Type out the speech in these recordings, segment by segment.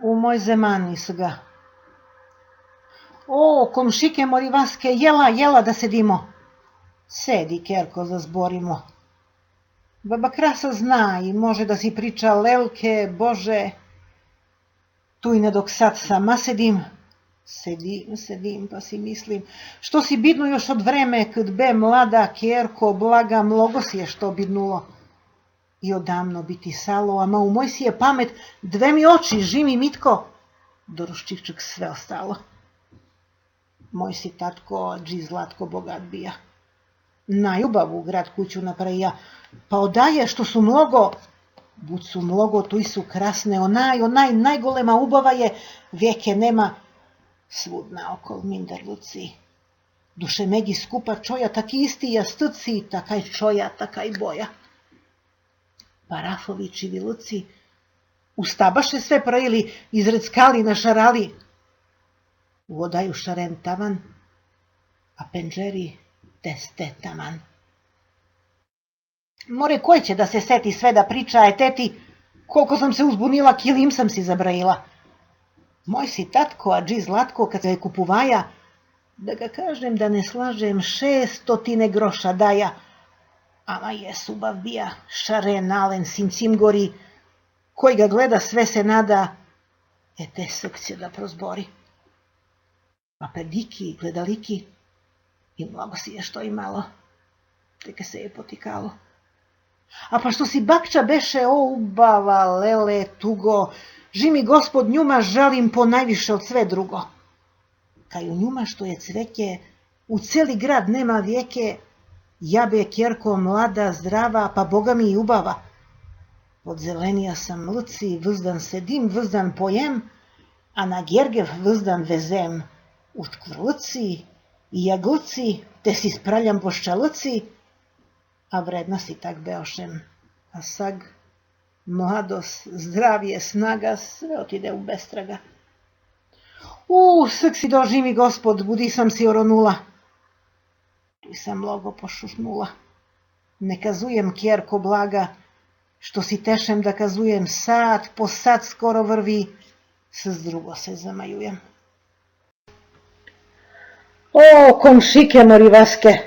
U moj zemani su ga. O, komšike Morivaske, jela da sedimo. Sedi, Kerko, da zborimo. Baba Krasa zna i može da si priča lelke, Bože. Tu i ne dok sad sama sedim. Sedim, pa si mislim. Što si bidnu još od vreme, kad be mlada, Kerko, blaga, mnogo si je što bidnulo. I odamno biti salo, ama u moj si je pamet, dve mi oči, žimi mitko. Doroščikčak sve ostalo. Moj si tatko, dži zlatko bogat bija. Na ljubavu grad kuću napravija, pa odaje što su mnogo, bud su mnogo, tu i su krasne, onaj najgolema ubava je, vijeke nema, svud naokol minderluci. Duše megi skupa čoja, taki isti jastuci, takaj čoja, takaj boja. Parafovi čiviluci, ustabaše sve projili, izreckali, našarali. U odaju šaren tavan, a penđeri teste taman. More koje će da se seti sve da priča, teti, koliko sam se uzbunila, kilim sam si zabrajila. Moj si tatko, a dži zlatko, kad se je kupuvaja, da ga kažem da ne slažem, 600 groša daja, ama je subav bija, šaren alen sincim gori, koji ga gleda sve se nada, tesak će da prozbori. Pa prediki, gledaliki, i mnogo si je što imalo, teka se je potikalo. A pa što si bakča beše, o ubava, lele, tugo, žimi gospod njuma žalim po najviše od sve drugo. Kaj u njuma što je cveke, u celi grad nema vijeke, jabe Kerko mlada, zdrava, pa boga mi i ubava. Od zelenija sam luci, vzdan sedim, vzdan pojem, a na gergev vzdan vezem, u čkvrluci i jagluci, te si spraljam po ščaluci, a vredna si tak beošem, a sag, mladost, zdravje, snaga, sve otide u bestraga. Sak si doži mi gospod, budi sam si oronula. Tu sam mnogo pošušnula. Ne kazujem, Kerko blaga, što si tešem da kazujem, sad po sad skoro vrvi, s drugo se zamajujem. O, komšike Morivaske,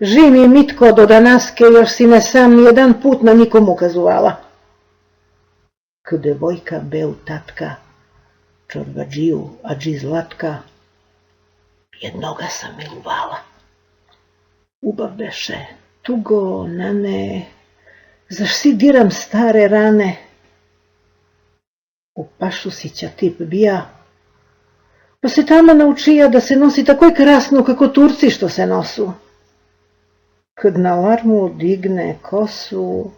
žimi mitko do danaske, još si me sam nijedan put na nikom ukazovala. K devojka be u tatka, čorbađiju, a dži zlatka, jednoga sam miluvala. Ubav beše, tugo, nane, zaš si diram stare rane. U pašu si tip bija, pa se tamo naučija da se nosi takoj krasno kako Turci što se nosu. Kad na larmu digne kosu,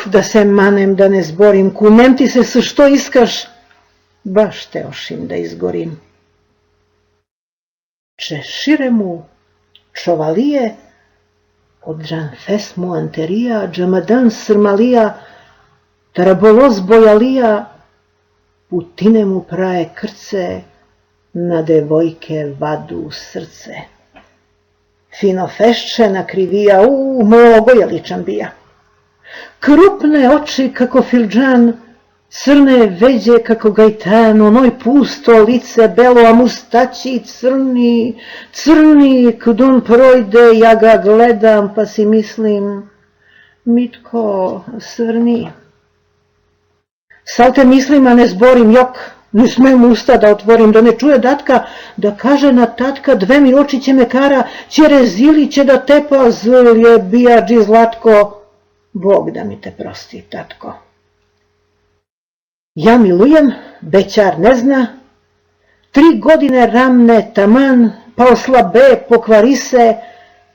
da se manem da ne zborim, kunem ti se sa što iskaš, baš te ošim da izgorim. Češire mu čovalije, od džanfesmu anterija, džamadan srmalija, tarabolos bojalija, putine mu praje krce, na devojke vadu srce. Fino fešče nakrivija, mnogo je ličan bija. Krupne oči kako filđan, crne veđe kako gajtan, onoj pusto lice belo, a mustaći crni, kad on projde, ja ga gledam, pa si mislim, mitko, svrni. Sad te mislim, a ne zborim, jok, ne smijem usta da otvorim, da ne čuje datka, da kaže na tatka, dve mi oči će me kara, će rezili, će da tepa, zl je bija dži zlatko, Bog da mi te prosti, tatko. Ja milujem, bećar ne zna, 3 godine ramne taman, pa oslabe, pokvari se,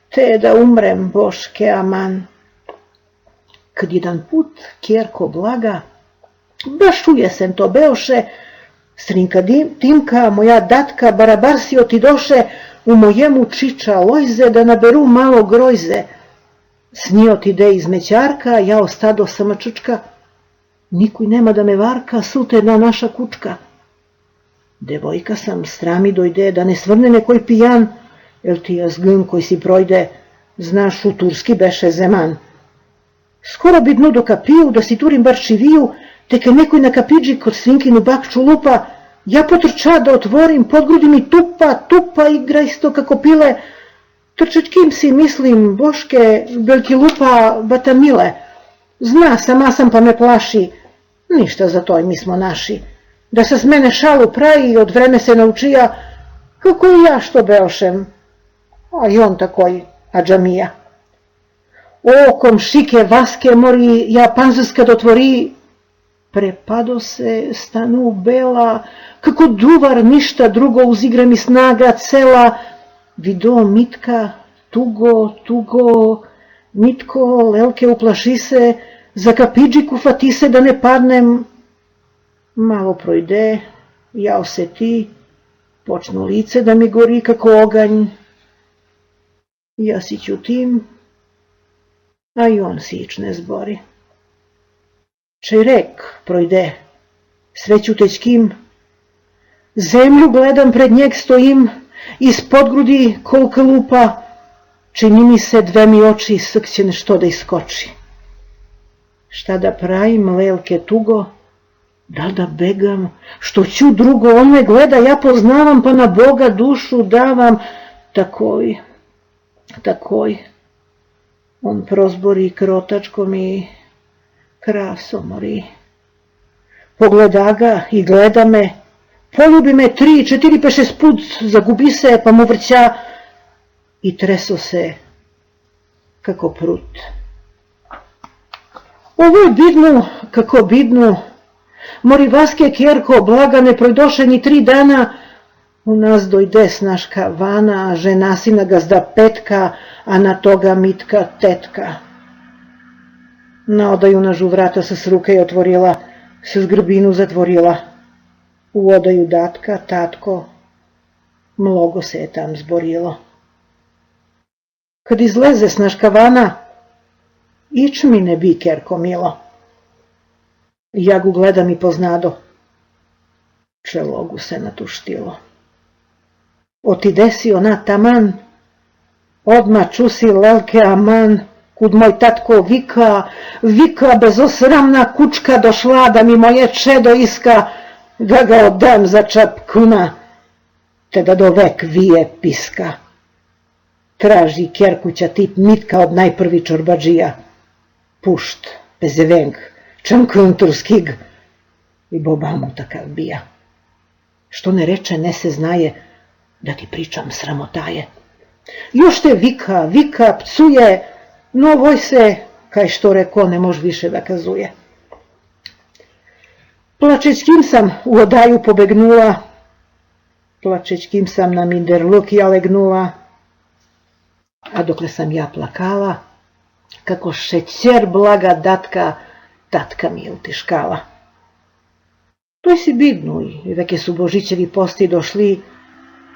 te da umrem, Boške aman. Kad jedan put, Kerko blaga, baš u jesen to beoše, Strinka Timka, moja datka, barabar si otidoše, u mojemu čiča lojze, da naberu malo grojze. S nje otide iz mećarka, ja ostado sama čučka, nikuj nema da me varka, sutena naša kučka. Devojka sam, strami dojde, da ne svrne nekoj pijan, el ti jazglim koji si projde, znaš, u turski beše zeman. Skoro bi dnu do kapiju, da si turim bar čiviju, te kad nekoj na kapidži kod svinkinu bakču lupa, ja potrča da otvorim, podgrudi mi tupa igra isto kako pile. Trčeć kim si, mislim, Boške, belki lupa batamile. Zna sama sam pa me plaši, ništa za to i mi smo naši. Da se s mene šalu pravi i od vreme se naučija, kako i ja što beošem, a i on takoj, adžamija. O, komšike, vaske mori, ja panzerska dotvori, prepado se, stanu bela, kako duvar ništa drugo uzigra mi snaga cela, vido Mitka, tugo, Mitko, lelke uplaši se, za kapidžiku fati se da ne padnem, malo projde, ja oseti, počnu lice da mi gori kako oganj, ja si ćutim, a i on sič ne zbori. Čejrek projde, sve ćutećkim, zemlju gledam, pred njeg stojim, ispod grudi kolika lupa, čini mi se dve mi oči srkće nešto da iskoči. Šta da pravim, lelke tugo, da da begam, što ću drugo, on me gleda, ja poznavam, pa na Boga dušu davam, takoj, on prozbori krotačkom i krasomori. Pogleda ga i gleda me, poljubi me 3, 4, 5, 6 put, zagubi se, pa mu vrća i treso se kako prut. Ovo je bidno, kako bidno, mori vaske kjerko, blaga ne projdoše ni 3 dana, u nas dojde snaška vana, žena sina gazda petka, a na toga Mitka tetka. Na odaju nažu vrata se s ruke otvorila, se s grbinu zatvorila. U odaju datka, tatko, mnogo se je tam zborilo. Kad izleze snaška vana, ič mi ne bi kerko milo. Ja gu gledam i poznado, čelogu se natuštilo. Otide si ona taman, odmah čusi lelke aman, kud moj tatko vika bezosramna kučka došla da mi moje čedo iska, da ga odam za čapkuna, te da do vek vije piska. Traži kerkuća tip Mitka od najprvi čorbadžija, pušt, pezevenk, čamkunturskig, i boba mu takav bija. Što ne reče, ne se znaje, da ti pričam sramotaje. Još te vika, pcuje, no voj se, kaj što reko, ne mož više da kazuje. Plačećkim sam u odaju pobegnula, plačećkim sam na minderluk ja legnula, a dokle sam ja plakala, kako šećer blaga datka, tatka mi je utiškala. To si bidno i veke su Božićevi posti došli,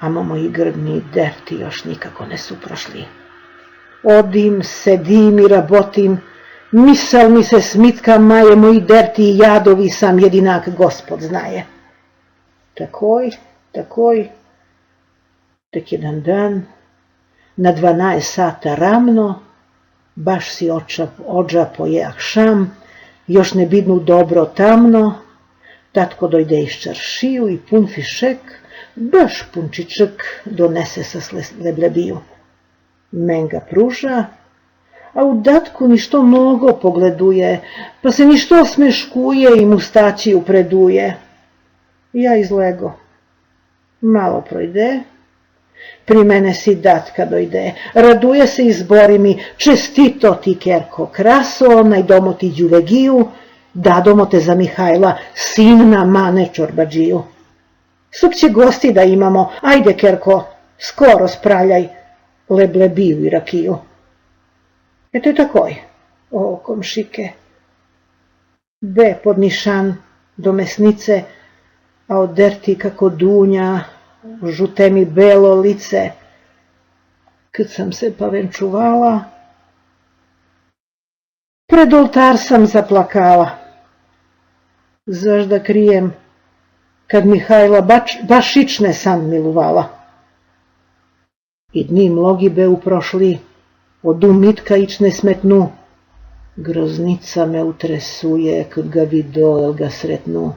a moji grdni derti još nikako ne su prošli. Odim, sedim i rabotim, misal mi se smitka maje, moji derti i jadovi sam jedinak Gospod znaje. Takoj, tek jedan dan, na 12 sata ravno, baš si ođa poje akšam, još ne bidnu dobro tamno, tatko dojde iz čaršiju i pun fišek, baš punčiček donese sa leblebiju. Men ga pruža, a u datku ništo mnogo pogleduje, pa se ništo smeškuje i mustači upreduje. Ja izlego. Malo projde, pri mene si datka dojde, raduje se i zbori mi, čestito ti kerko kraso, najdomo ti đuvegiju, dadomo te za Mihajla, sinna mane čorbadžiju. Suk će gosti da imamo, ajde kerko, skoro spraljaj leblebiju i rakiju. Eto je takoj, o komšike. Be pod nišan do mesnice, a oderti kako dunja, žute mi belo lice. Kad sam se pa venčuvala, pred oltar sam zaplakala. Zaš da krijem, kad Mihajla baš ične sam miluvala. I dni mnogi be uprošli, od Mitka ične smetnu, Groznica me utresuje kad ga vidio, jel ga sretnu.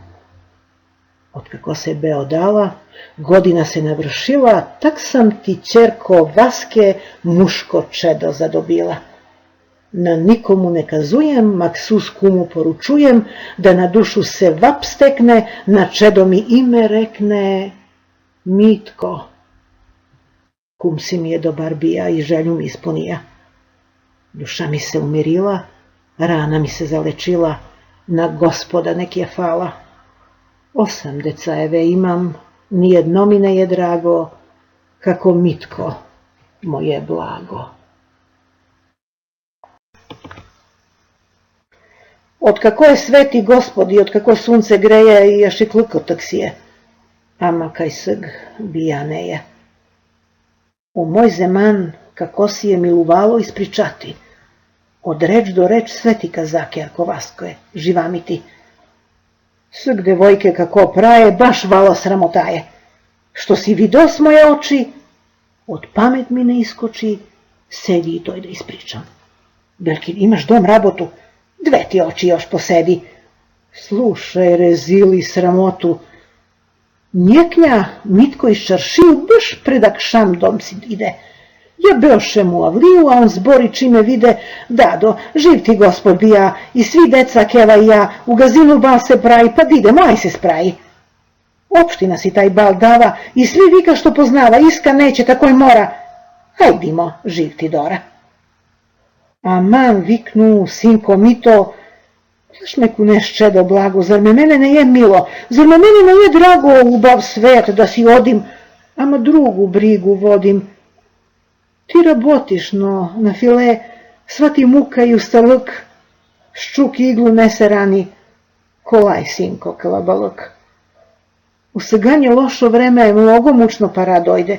Otkako se Beo dala, godina se navršila, tak sam ti, ćerko Vaske, muško čedo zadobila. Na nikomu ne kazujem, maksus kumu poručujem, da na dušu se vap stekne, na čedo mi ime rekne Mitko. Kum si mi je dobar bija i želju mi ispunija. Duša mi se umirila, rana mi se zalečila, na Gospoda nek je fala. 8 decajeve imam, nijedno mi ne je drago, kako Mitko moje blago. Otkako je sveti Gospod i otkako sunce greje i još i klukotak si je, ama kaj sg bijaneje. U moj zeman, kako si je miluvalo ispričati, od reč do reč sveti kazake, ako Vasko je, živa mi ti. Sg devojke kako praje, baš valo sramotaje. Što si vidio s moje oči, od pamet mi ne iskoči, sedi i toj da ispričam. Belkin, imaš dom rabotu, 2 ti oči još posedi. Slušaj, rezili sramotu. Njeknja Mitko iz Čaršiju baš predak šam dom si ide. Ja beoše mu avliju, a on zbori čime vide, dado, živ ti Gospod bija, i svi deca keva i ja, u gazinu bal se pravi, pa didemo, aj se spravi. Opština si taj bal dava, i svi vika što poznava, iska neće, takoj mora. Hajdimo, živ ti Dora. Aman, viknu, sinko Mito, znaš me kuneš čedo blago, zar me mene ne je milo, zar me mene ne je drago ubav svet da si odim, ama drugu brigu vodim. Ti rabotiš, no, na file, sva ti muka i ustaluk, ščuk iglu nese rani, kolaj, sinko, klabaluk. U seganje lošo vreme je mnogo mučno para dojde,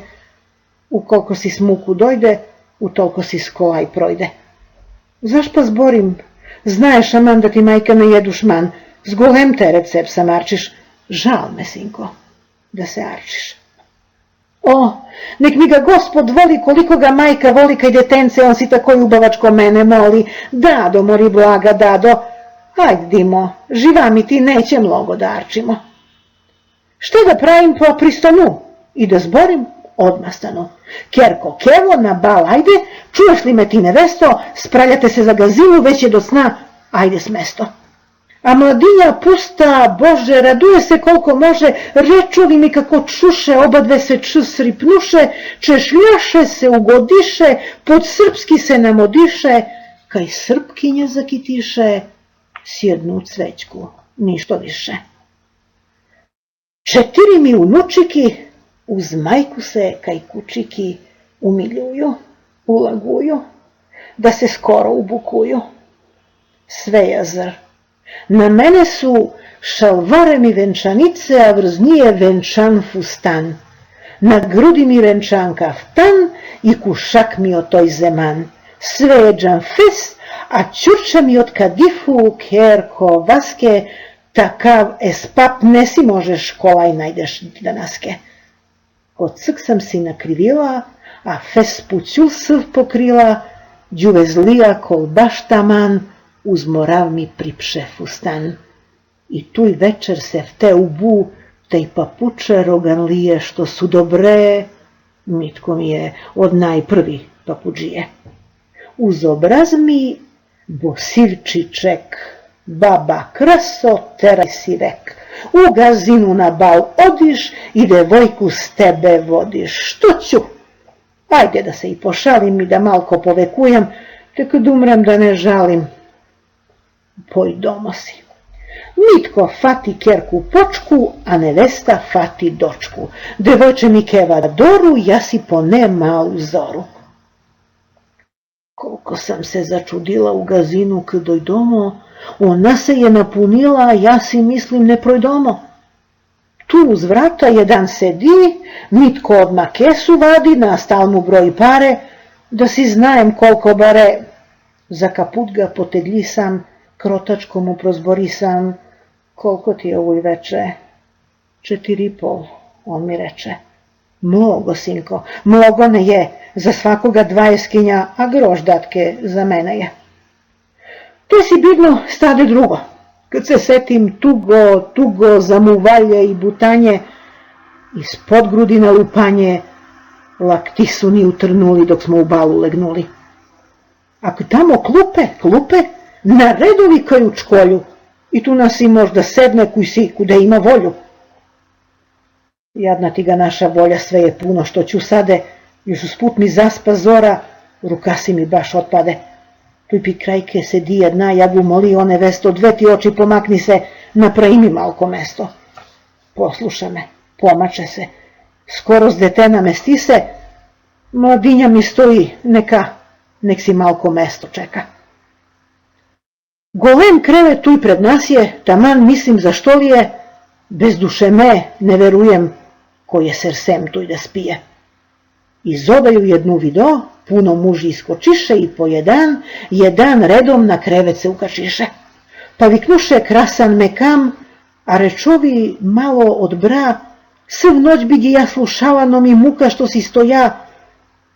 ukoliko si smuku dojde, utoliko si skolaj projde. Zaš pa zborim, znaješ, aman, da ti majka ne jeduš man, s golem teret seb samarčiš, žal me, sinko, da se arčiš. O, nek mi ga Gospod voli koliko ga majka voli kaj detence, on si tako ljubavačko mene moli, dado, mori blaga, dado, hajde dimo, živa mi ti, neće mnogo da arčimo. Što da pravim po pristanu i da zborim? Odmah stanu. Kerko, kevo, na bal, ajde, čuješ li me ti nevesto, spraljate se za gazinu, već je do sna, ajde s mesto. A mladinja pusta, Bože, raduje se koliko može, rečovi mi kako čuše, obadve se sripnuše, češljaše se ugodiše, pod srpski se namodiše, kaj srpkinja zakitiše, sjednu cvećku, ništo više. 4 mi unučiki, uz majku se kaj kučiki umiljuju, ulaguju, da se skoro ubukuju. Sve jazr. Na mene su šalvare mi venčanice, a vrz nije venčan fustan. Na grudi mi venčan kaftan i kušak mi od toj zeman. Sve je džanfes, a čurča mi od kadifu, kerko, Vaske, takav espap ne si možeš kolaj najdeš danaske. Od cik sam si nakrivila, a fes pućul sv pokrila, đuve zlija kol baš taman, uz morav mi pripše fustan. I tuj večer se vte ubu, tej papuče roganlije, što su dobre, Mitko mi je od najprvi papuđije. Uz obraz mi bosivčiček, baba kraso, teraj si vek. U gazinu na bal odiš i devojku s tebe vodiš. Što ću? Ajde da se i pošalim i da malko povekujem, te kad umrem da ne žalim. Poj domo si. Mitko fati kerku počku, a nevesta fati dočku. Devojče mi keva Doru, ja si po ne malu zoru. Koliko sam se začudila u gazinu kad dojdomo, ona se je napunila, ja si mislim ne projdomo. Tu uz vrata jedan sedi, Mitko odmah kesu vadi, na stal mu broji pare, da si znajem koliko bare. Za kaput ga poteglisam, krotačko mu prozborisam, koliko ti je ovoj veče? 4,5, on mi reče. Mnogo, sinko, mnogo ne je, za svakoga 20 kinja, a groš datke za mene je. To si bidno stade drugo. Kad se setim tugo zamuvalje i butanje, iz podgrudina lupanje, lakti su ni utrnuli dok smo u balu legnuli. Ako tamo klupe, na redovi kaju čkolju, i tu nas i možda sedne kuda ima volju. Jadna ti ga naša volja, sve je puno što ću sade, još usput mi zaspa zora, ruka si mi baš otpade. Tu pi krajke sedi jedna, ja gu moli one vesto, dve ti oči pomakni se, napravi mi malko mesto. Posluša me, pomače se, skoro s detena me stise, mladinja mi stoji, nek si malko mesto čeka. Golem krevet tu i pred nas je, taman mislim zašto li je, bez duše me ne verujem, koje sersem tu i da spije. Izodaju jednu video, puno muži iskočiše i po jedan redom na krevet se ukačiše. Pa viknuše krasan mekam, a rečovi malo od bra, sv noć bi gi ja slušala, no mi muka što si stoja.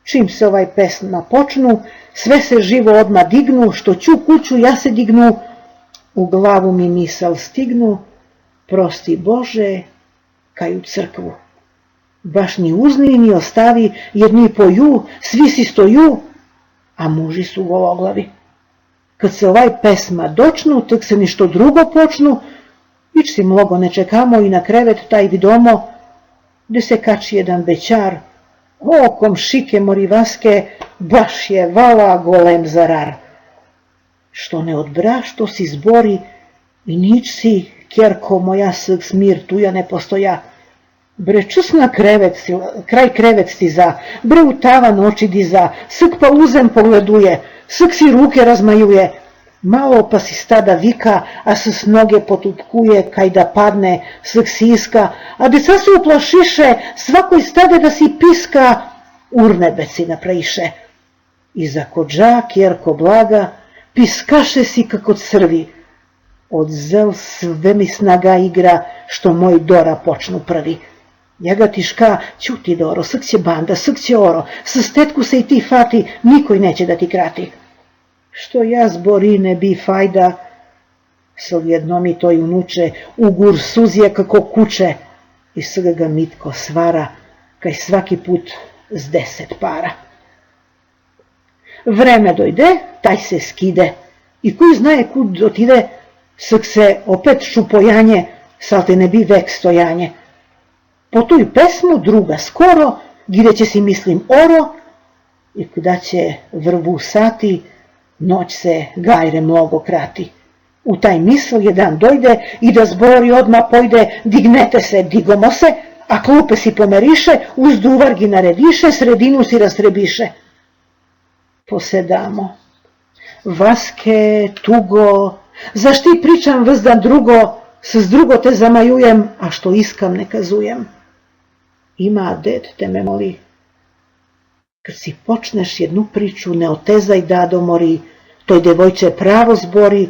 Čim se ovaj pesma počnu, sve se živo odma dignu, što ću kuću ja se dignu, u glavu mi misal stignu, prosti Bože, kaj u crkvu. Baš ni uzni ni ostavi, jer ni poju, svi si stoju, a muži su gologlavi. Kad se ovaj pesma dočnu, tak se ništo drugo počnu, ić si mnogo ne čekamo i na krevet taj vidomo, gde se kači jedan bećar, o komšike morivaske, baš je vala golem zarar. Što ne odbra, što si zbori, i nič si, kjerko moja, smir tuja ne postoja. Bre čus na kraj krevet stiza, bre u tavan oči diza, sk pa uzem pogleduje, sk si ruke razmajuje, malo pa si stada vika, a s noge potupkuje, kaj da padne, sk siska, a deca se uplašiše, svakoj stade da si piska, urnebec si napraviše. Iza kodža, kjerko blaga, piskaše si kako crvi, od zel sve mi snaga igra, što moj Dora počnu prvi. Jagatiška, ćuti Doro, sk će banda, sk će oro, s stetku se i ti fati, nikoj neće da ti krati. Što ja zbori ne bi fajda, sl jedno mi to i unuče, ugur suzije kako kuće, i sg ga mitko svara, kaj svaki put s 10 para. Vreme dojde, taj se skide, i koji znaje kud otide, sk se opet šupojanje, sal te ne bi vek stojanje. Po tuj pesmu druga skoro, gdje će si mislim oro, i kuda će vrvu sati, noć se gajre mnogo krati. U taj misl jedan dojde i da zbori odmah pojde, dignete se, digomo se, a klupe si pomeriše, uz duvar gi narediše, sredinu si rastrebiše. Posedamo. Vaske, tugo, zaš ti pričam vzdan drugo, s drugo te zamajujem, a što iskam ne kazujem. Ima ded te me moli. Kad si počneš jednu priču, ne otezaj da domori, toj devojče pravo zbori,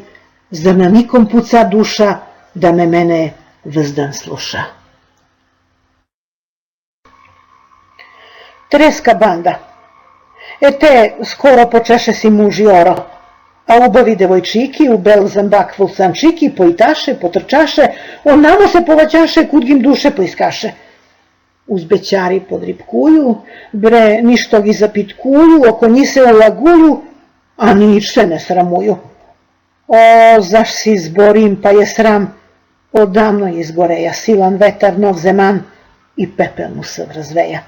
zar na nikom puca duša, da me mene vzdan sluša. Treska banda. Te skoro počeše si muži oro, a ubavi devojčiki u bel zambak vulsančiki pojitaše, potrčaše, onamo se povaćaše, kud gim duše poiskaše. Uz bećari podripkuju, bre ništo gi zapitkuju, oko njih se ulaguju, a nič se ne sramuju. O, zaš si zborim, pa je sram, odavno izgoreja, silan vetar nov zeman i pepel mu se razveja.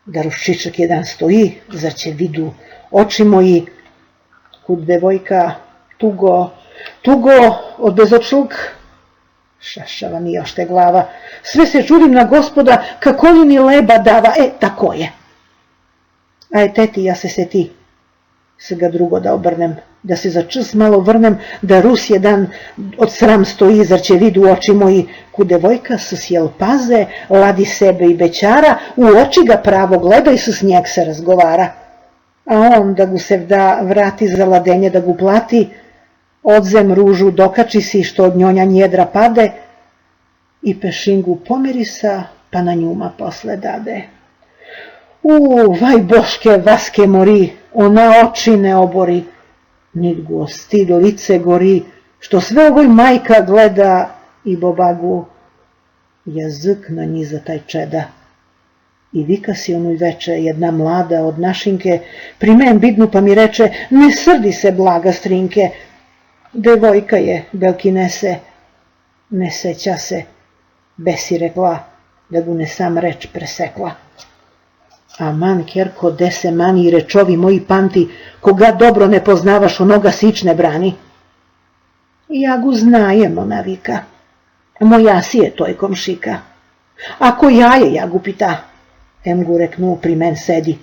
Daruščičak jedan stoji, zar će vidu oči moji, kud devojka tugo od bezočluk, šašava mi još te glava, sve se čudim na Gospoda, kako li ni leba dava, tako je. Aj teti, ja se seti, se ga drugo da obrnem, da se za čas malo vrnem, da Rus jedan od sram stoji, zar će vidu oči moji, kud devojka s sjel paze, ladi sebe i bećara, u oči ga pravo gleda i s njeg se razgovara. A on da gu se vrati za ladenje da gu plati, odzem ružu dokači si što od njonja njedra pade i pešingu pomirisa pa na njuma posle dade. Vaj boške vaske mori, ona oči ne obori, nit go stid lice gori, što sve ovoj majka gleda i bobagu, jazyk na niza taj čeda. I vika si onuj veče jedna mlada od našinke, pri men bidnu pa mi reče, ne srdi se blaga strinke, devojka je, belki nese, ne seća se, besi rekla, da gu ne sam reč presekla. Aman, kerko, dese mani i rečovi moji panti, koga dobro ne poznavaš, onoga sične brani. Ja gu znajem, ona vika, moja si je toj komšika. Ako jaje, ja gu pita, em gu reknu, pri men sedi,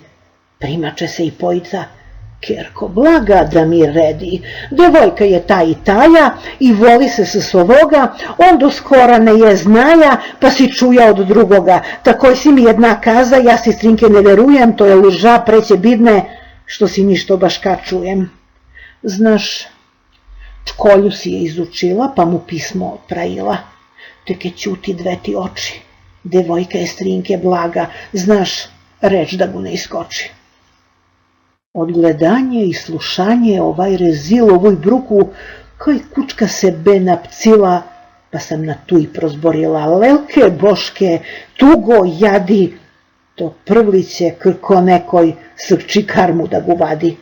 primače se i pojica, kerko, blaga da mi redi, devojka je ta i taja i voli se sa svoga, on do skora ne je znaja, pa si čuja od drugoga, takoj si mi jedna kaza, ja si strinke ne verujem, to je lža preće bidne, što si ništo baš kad čujem. Znaš, školju si je izučila, pa mu pismo otprajila, teke ćuti dve ti oči, devojka je strinke blaga, znaš, reč da gu ne iskoči. Od gledanje i slušanje ovaj rezil, ovoj bruku, kaj kučka se be napcila, pa sam na tu i prozborila, lelke boške, tugo jadi, to prvliće krko nekoj srči karmu da gu vadi.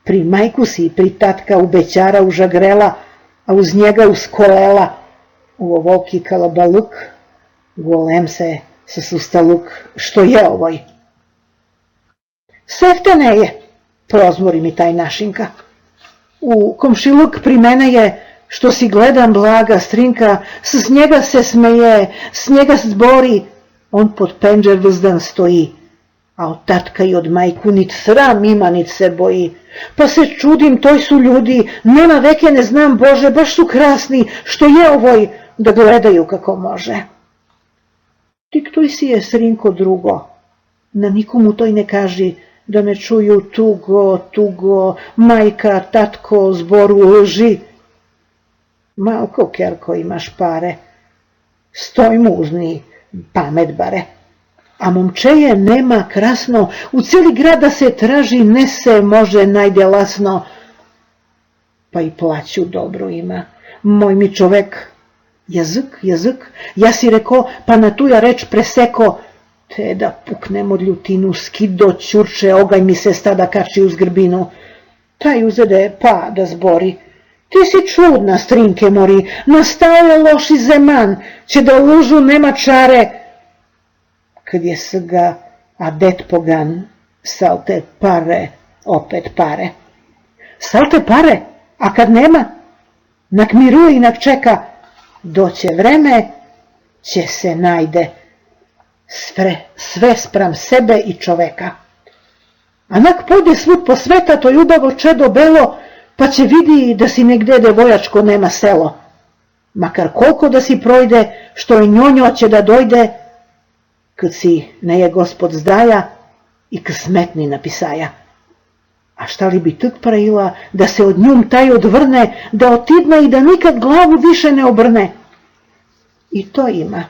Pri majku si i pri tatka u bećara užagrela, a uz njega uskolela, u ovolki kalabaluk, golem se sustaluk, što je ovoj. Seftene je, prozbori mi taj našinka. U komšiluk pri mene je, što si gledam blaga strinka, s njega se smeje, s njega zbori, on pod penđer vzdan stoji, a od tatka i od majku nit sram ima, nit se boji. Pa se čudim, toj su ljudi, nema veke ne znam Bože, baš su krasni, što je ovoj, da gledaju kako može. Tik tuj si je strinko drugo, na nikomu toj ne kaži, da ne čuju tugo, tugo, majka, tatko, zboru lži. Malko, kerko, imaš pare, stoj mužni, pamet bare. A momčeje nema krasno, u cijeli grad da se traži, ne se može najde lasno. Pa i plaću dobro ima, moj mi čovek, jazyk, ja si reko, pa na tuja reč preseko, te da puknem od ljutinu, skido ćurče, ogaj mi se stada kači uz grbinu. Taj uzede pa da zbori, ti si čudna strinke mori, nastao je loši zeman, će da lužu nema čare. Kad je sga, a det pogan, salte pare, opet pare. Salte pare, a kad nema, nak miruje i nak čeka, doće vreme, će se najde. Sve spram sebe i čoveka. A nak pojde svud po sveta, to ljubavo čedo belo, pa će vidi da si negde devojačko nema selo. Makar koliko da si projde, što je njonjo će da dojde, kad si ne je gospod zdaja i k smetni napisaja. A šta li bi tuk pravila, da se od njum taj odvrne, da otidne i da nikad glavu više ne obrne. I to ima.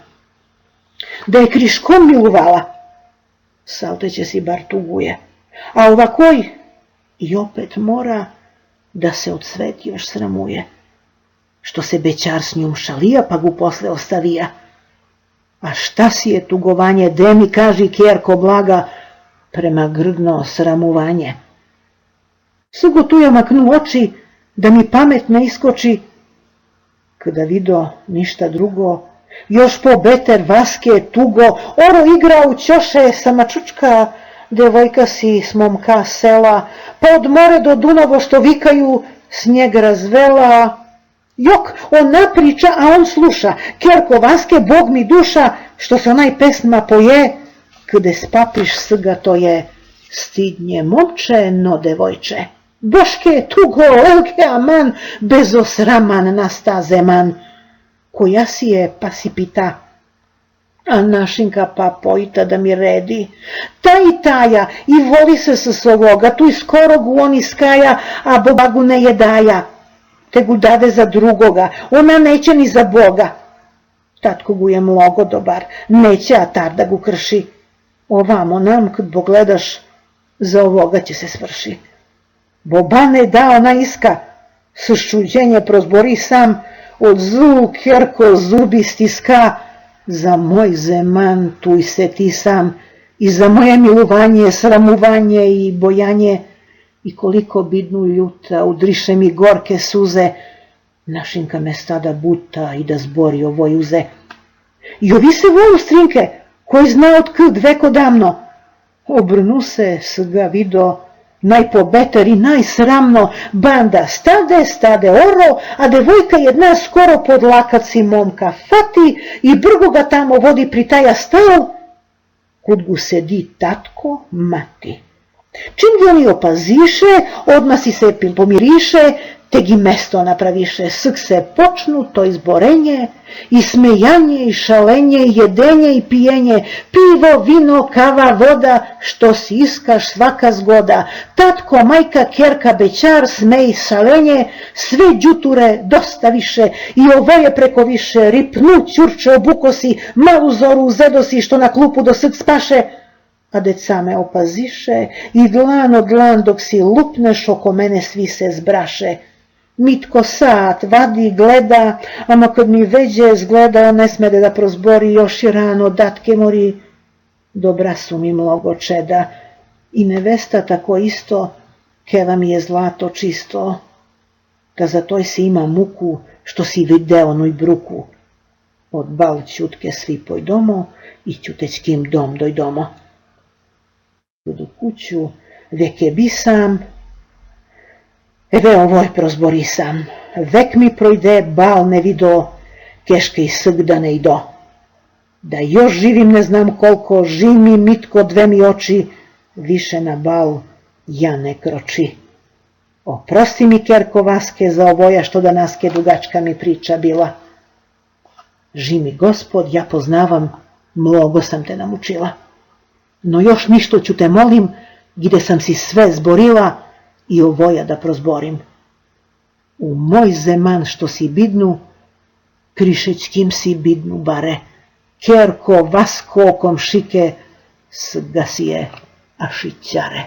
Da je kriškom miluvala, salte će si bar tuguje, a ovakoj i opet mora da se od svet još sramuje, što se bećar s njom šalija pa gu posle ostavija. A šta si je tugovanje, de mi kaži kjerko blaga, prema grdno sramovanje. Sugo tu ja maknu oči, da mi pamet ne iskoči, kada vido ništa drugo, još po beter vaske tugo, oro igra u ćoše sama čučka, devojka si s momka sela, pa od more do Dunavo što vikaju, snijeg razvela. Jok, on napriča, a on sluša, kerko vaske, Bog mi duša, što se onaj pesma poje, kde spapiš sga to je, stidnje momče, no devojče. Boške, tugo, elke, aman, bezosraman nasta zeman. Koja si je, pa si pita, a našinka pa pojita da mi redi. Ta i taja, i voli se sa svoga, tu i skoro gu on iskaja, a bobagu ne jedaja. Te gu dade za drugoga, ona neće ni za Boga. Tatko gu je mnogo dobar, neće atar da gu krši. Ovamo nam, kad pogledaš, za ovoga će se svrši. Bobane dao na iska, s ščuđenje prozbori sam, od zlu kerko zubi stiska, za moj zeman tuj se ti sam, i za moje miluvanje, sramuvanje i bojanje, i koliko bidnu ljuta, udriše mi gorke suze, našinka me stada buta i da zbori ovoj uze. I ovi se volu strinke, koji zna od kd veko davno, obrnu se s ga vido, najpobeter i najsramno, banda stade oro, a devojka jedna skoro pod lakaci momka fati i brgo ga tamo vodi pritaja stal, kud gu sedi tatko mati. Čim gi oni opaziše, odmah si se pomiriše, te gi mesto napraviše, sk se počnu to izborenje, i smejanje, i šalenje, i jedenje, i pijenje, pivo, vino, kava, voda, što si iskaš svaka zgoda, tatko, majka, kerka, bećar, smej, šalenje, sve đuture dosta više, i ovoje preko više, ripnu, ćurče, obukosi, malu zoru uzedosi, što na klupu do src spaše, a deca me opaziše, i dlan od dlan dok si lupneš, oko mene svi se zbraše. Mitko sat vadi, gleda, ama kad mi veđe zgleda, ne smede da prozbori, još je rano, datke mori. Dobra su mi mnogo čeda, i nevesta tako isto, keva mi je zlato čisto, da za toj si ima muku, što si video nuj bruku. Od bal ćutke svi pojdomo, i ćutećkim dom dojdomo. U kuću, veke bisam, eve ovoj prozborisam, vek mi projde bal ne vido, keške i sgda ne ido. Da još živim ne znam koliko, živ mi mitko dve mi oči, više na bal ja ne kroči. Oprosti mi kerko Vaske za ovoja što danaske dugačka mi priča bila. Živ mi gospod, ja poznavam, mnogo sam te namučila. No još ništo ću te molim, gde sam si sve zborila, i ovoja da prozborim. U moj zeman što si bidnu, krišećkim si bidnu bare, kerko, Vasko, komšike, s ga si je ašićare.